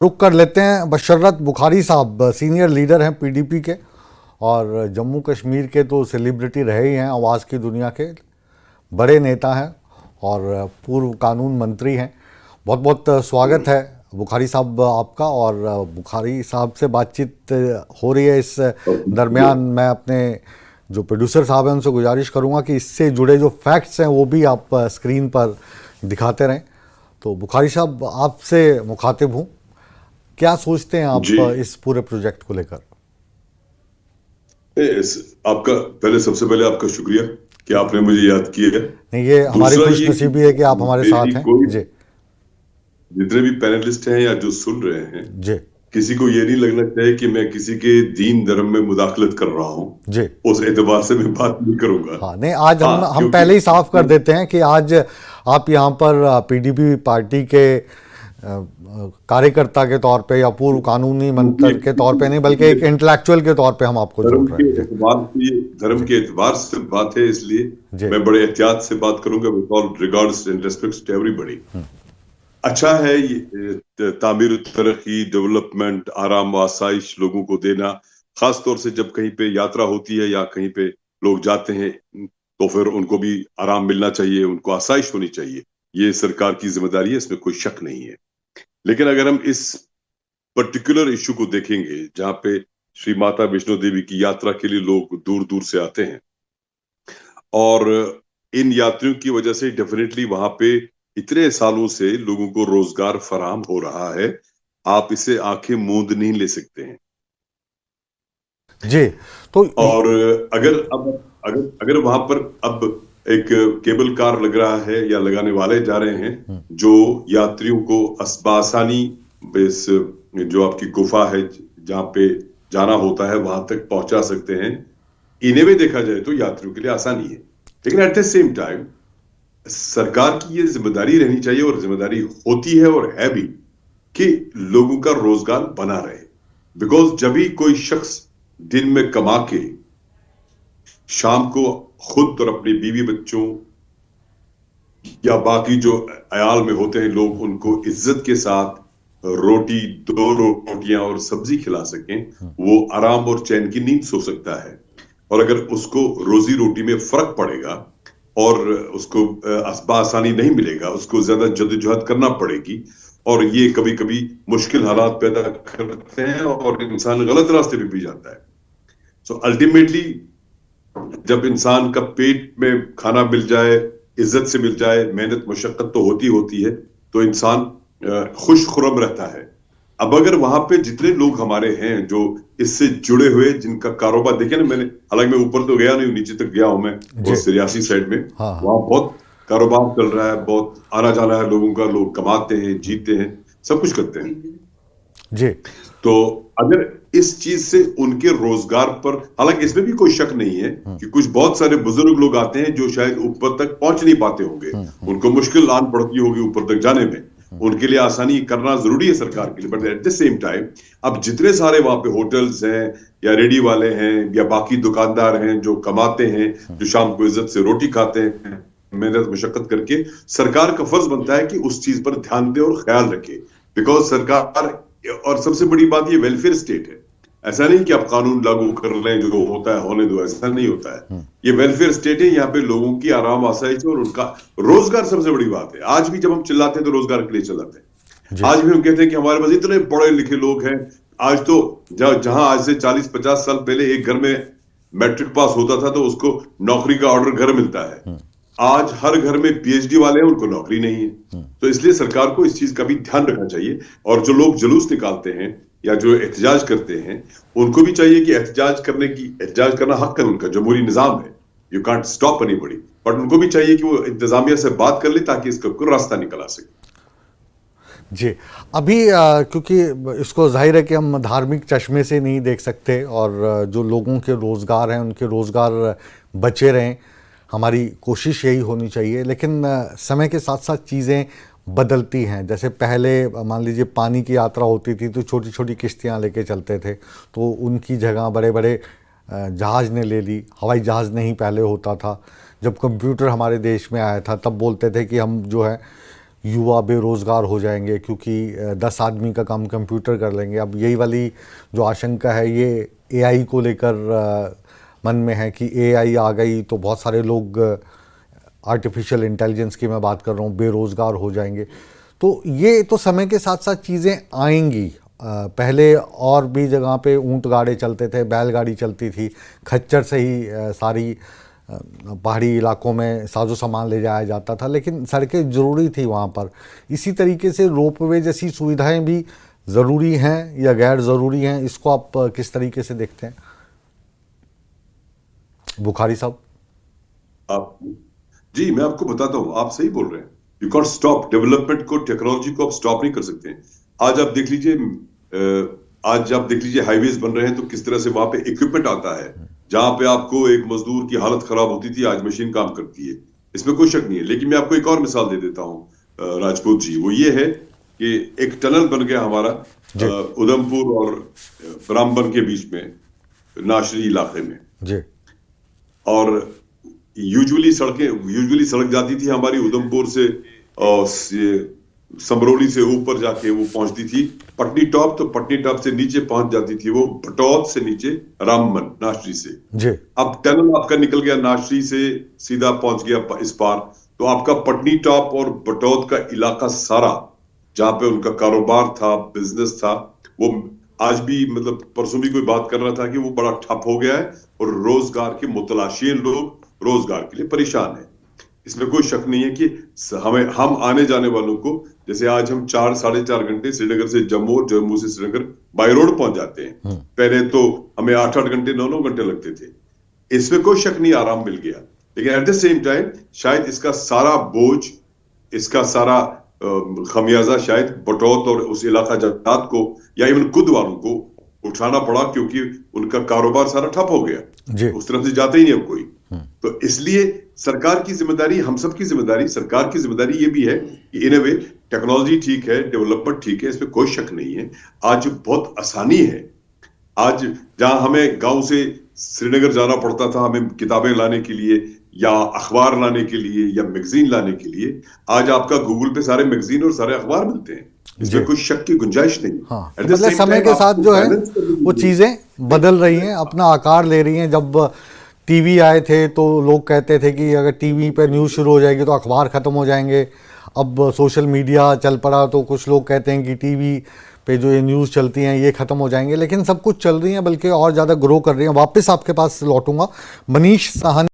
रुक कर लेते हैं। बशरत बुखारी साहब सीनियर लीडर हैं पीडीपी के और जम्मू कश्मीर के तो सेलिब्रिटी रहे ही हैं, आवाज़ की दुनिया के बड़े नेता हैं और पूर्व कानून मंत्री हैं। बहुत बहुत स्वागत है बुखारी साहब आपका। और बुखारी साहब से बातचीत हो रही है इस दरमियान मैं अपने जो प्रोड्यूसर साहब हैं उनसे गुजारिश करूंगा कि इससे जुड़े जो फैक्ट्स हैं वो भी आप स्क्रीन पर दिखाते रहें। तो बुखारी साहब आपसे मुखातिब हूँ, क्या सोचते हैं आप इस पूरे प्रोजेक्ट को लेकर? आपका सबसे पहले आपका शुक्रिया कि आपने मुझे याद किया है। नहीं, ये हमारी खुशनसीबी है कि आप हमारे साथ हैं जी। जितने भी पैनलिस्ट हैं या जो सुन रहे हैं जी, किसी को ये नहीं लगना चाहिए कि मैं किसी के दीन धर्म में मुदाखलत कर रहा हूँ जी। उस एतबार से मैं बात नहीं करूंगा। हाँ, नहीं, आज हम पहले ही साफ कर देते हैं कि आज आप यहाँ पर पीडीपी पार्टी के कार्यकर्ता के तौर पे या पूर्व कानूनी मंत्री के तौर पे नहीं, बल्कि एक इंटेलेक्चुअल के तौर पे हम आपको जोड़ रहे हैं। धर्म के एतबार से बात है, इसलिए मैं बड़े एहतियात से बात करूंगा with all regards and respect to everybody. अच्छा है ये तामीर तरक्की, डेवलपमेंट, आराम व आसाइश लोगों को देना, खास तौर से जब कहीं पे यात्रा होती है या कहीं पे लोग जाते हैं तो फिर उनको भी आराम मिलना चाहिए, उनको आसाइश होनी चाहिए। ये सरकार की जिम्मेदारी है, इसमें कोई शक नहीं है। लेकिन अगर हम इस पर्टिकुलर इशू को देखेंगे जहां पे श्री माता वैष्णो देवी की यात्रा के लिए लोग दूर दूर से आते हैं और इन यात्रियों की वजह से डेफिनेटली वहां पे इतने सालों से लोगों को रोजगार फराहम हो रहा है, आप इसे आंखें मूंद नहीं ले सकते हैं जी। तो और अगर वहां पर अब एक केबल कार लग रहा है या लगाने वाले जा रहे हैं जो यात्रियों को आसानी इस जो आपकी गुफा है जहां पे जाना होता है वहां तक पहुंचा सकते हैं, इन्हें भी देखा जाए तो यात्रियों के लिए आसानी है। लेकिन एट द सेम टाइम सरकार की ये जिम्मेदारी रहनी चाहिए और जिम्मेदारी होती है और है भी कि लोगों का रोजगार बना रहे। बिकॉज जब भी कोई शख्स दिन में कमा के शाम को खुद और अपने बीवी बच्चों या बाकी जो अयाल में होते हैं लोग उनको इज्जत के साथ रोटी, 2 रोटियां और सब्जी खिला सकें, वो आराम और चैन की नींद सो सकता है। और अगर उसको रोजी रोटी में फर्क पड़ेगा और उसको आसानी नहीं मिलेगा, उसको ज्यादा जद्दोजहद करना पड़ेगी और ये कभी कभी मुश्किल हालात पैदा करते हैं और इंसान गलत रास्ते पे भी जाता है। सो अल्टीमेटली जब इंसान का पेट में खाना मिल जाए, इज्जत से मिल जाए, मेहनत मशक्कत तो होती है तो इंसान खुश खुरम रहता है। अब अगर वहां पे जितने लोग हमारे हैं जो इससे जुड़े हुए, जिनका कारोबार देखे ना, मैंने हालांकि मैं ऊपर तो गया नहीं, नीचे तक गया हूं मैं उस रियासी साइड में। वहां बहुत कारोबार चल रहा है, बहुत आना जाना है लोगों का, लोग कमाते हैं, जीते हैं, सब कुछ करते हैं जी। तो अगर इस चीज से उनके रोजगार पर, हालांकि इसमें भी कोई शक नहीं है कि कुछ बहुत सारे बुजुर्ग लोग आते हैं जो शायद ऊपर तक पहुंच नहीं पाते होंगे, उनको मुश्किल आन पड़ती होगी ऊपर तक जाने में, उनके लिए आसानी करना जरूरी है सरकार के लिए। But at the same time अब जितने सारे वहां पे होटल्स हैं या रेडी वाले हैं या बाकी दुकानदार हैं जो कमाते हैं, जो शाम को इज्जत से रोटी खाते हैं मेहनत मशक्कत करके, सरकार का फर्ज बनता है कि उस चीज पर ध्यान दे और ख्याल रखे। बिकॉज सरकार, और सबसे बड़ी बात ये वेलफेयर स्टेट है, ऐसा नहीं कि आप कानून लागू कर लें, जो होता है होने दो, ऐसा नहीं होता है। ये वेलफेयर स्टेट है, यहाँ पे लोगों की आराम आसाइश और उनका रोजगार सबसे बड़ी बात है। आज भी जब हम चिल्लाते हैं तो रोजगार के लिए चिल्लाते हैं। आज भी हम कहते हैं कि हमारे पास इतने पढ़े लिखे लोग हैं। आज तो जहां आज से 40-50 साल पहले एक घर में मैट्रिक पास होता था तो उसको नौकरी का ऑर्डर घर मिलता है, आज हर घर में पीएचडी वाले हैं, उनको नौकरी नहीं है। तो इसलिए सरकार को इस चीज का भी ध्यान रखना चाहिए। और जो लोग जुलूस निकालते हैं या जो एहतजाज करते हैं, उनको भी चाहिए कि एहतजाज करना हक है उनका, जमहूरी निजाम है, you can't stop anybody, but उनको भी चाहिए कि वो इंतजामिया से बात कर ले ताकि इसका रास्ता निकल आ सके। जी, अभी क्योंकि इसको जाहिर है कि हम धार्मिक चश्मे से नहीं देख सकते और जो लोगों के रोज़गार हैं उनके रोज़गार बचे रहें, हमारी कोशिश यही होनी चाहिए। लेकिन समय के साथ साथ चीज़ें बदलती हैं। जैसे पहले मान लीजिए पानी की यात्रा होती थी तो छोटी छोटी किश्तियाँ लेके चलते थे, तो उनकी जगह बड़े बड़े जहाज़ ने ले ली। हवाई जहाज़ नहीं पहले होता था। जब कंप्यूटर हमारे देश में आया था तब बोलते थे कि हम जो है युवा बेरोज़गार हो जाएंगे क्योंकि 10 आदमी का काम कंप्यूटर कर लेंगे। अब यही वाली जो आशंका है ये एआई को लेकर मन में है कि एआई आ गई तो बहुत सारे लोग, आर्टिफिशियल इंटेलिजेंस की मैं बात कर रहा हूँ, बेरोज़गार हो जाएंगे। तो ये तो समय के साथ साथ चीज़ें आएंगी। पहले और भी जगह पे ऊंट गाड़े चलते थे, बैलगाड़ी चलती थी, खच्चर से ही सारी पहाड़ी इलाकों में साजो सामान ले जाया जाता था, लेकिन सड़कें ज़रूरी थी वहाँ पर। इसी तरीके से रोपवे जैसी सुविधाएं भी ज़रूरी हैं या गैर ज़रूरी हैं, इसको आप किस तरीके से देखते हैं बुखारी साहब? आप जी, मैं आपको बताता हूं, आप सही बोल रहे हैं। यू कॉन्ट स्टॉप डेवलपमेंट को, टेक्नोलॉजी को आप स्टॉप नहीं कर सकते हैं। आज आप देख लीजिए हाईवेज बन रहे हैं तो किस तरह से वहां पे इक्विपमेंट आता है। जहां पे आपको एक मजदूर की हालत खराब होती थी, आज मशीन काम करती है, इसमें कोई शक नहीं है। लेकिन मैं आपको एक और मिसाल दे देता हूं राजपूत जी, वो ये है कि एक टनल बन गया हमारा उधमपुर और रामबन के बीच में, नाशरी इलाके में जी। और यूजुअली सड़क जाती थी हमारी उधमपुर से और समरौली से ऊपर जाके वो पहुंचती थी पटनी टॉप, तो पटनी टॉप से नीचे पहुंच जाती थी वो बटौत से नीचे रामबन नाशरी से जी। अब टनल आपका निकल गया नाशरी से, सीधा पहुंच गया इस पार, तो आपका पटनी टॉप और बटौत का इलाका सारा जहां पे उनका कारोबार था, बिजनेस था, वो आज भी, मतलब परसों भी कोई बात कर रहा था कि वो बड़ा ठप हो गया है और रोजगार के मुतलाशी लोग रोजगार के लिए परेशान है। इसमें कोई शक नहीं है कि हम आने जाने वालों को, जैसे आज हम 4-4.5 घंटे श्रीनगर से जम्मू और जम्मू से श्रीनगर बाय रोड पहुंच जाते हैं। पहले तो हमें 8-8 घंटे 9-9 घंटे लगते थे। इसमें कोई शक नहीं, आराम मिल गया। लेकिन एट द सेम टाइम शायद इसका सारा बोझ, इसका सारा खमियाजा शायद बटौत और उस इलाका जात को या इवन खुद वालों को उठाना पड़ा, क्योंकि उनका कारोबार सारा ठप हो गया, उस तरफ से जाता ही नहीं अब कोई। तो इसलिए सरकार की जिम्मेदारी, हम सब की जिम्मेदारी, सरकार की जिम्मेदारी ये भी है कि इन ए वे टेक्नोलॉजी ठीक है, डेवलपमेंट ठीक है, इसमें कोई शक नहीं है। आज बहुत आसानी है। आज जहां हमें गांव से श्रीनगर जाना पड़ता था हमें किताबें लाने के लिए या अखबार लाने के लिए या मैगजीन लाने के लिए, आज आपका गूगल पे सारे मैगजीन और सारे अखबार मिलते हैं। इसमें कोई शक की गुंजाइश नहीं। हाँ, तो मतलब समय के साथ जो है वो चीज़ें बदल रही हैं, अपना आकार ले रही हैं। जब टीवी आए थे तो लोग कहते थे कि अगर टीवी पे न्यूज़ शुरू हो जाएगी तो अखबार ख़त्म हो जाएंगे। अब सोशल मीडिया चल पड़ा तो कुछ लोग कहते हैं कि टीवी पे जो ये न्यूज़ चलती हैं ये ख़त्म हो जाएंगे। लेकिन सब कुछ चल रही हैं, बल्कि और ज़्यादा ग्रो कर रही हैं। वापस आपके पास लौटूंगा, मनीष साहनी।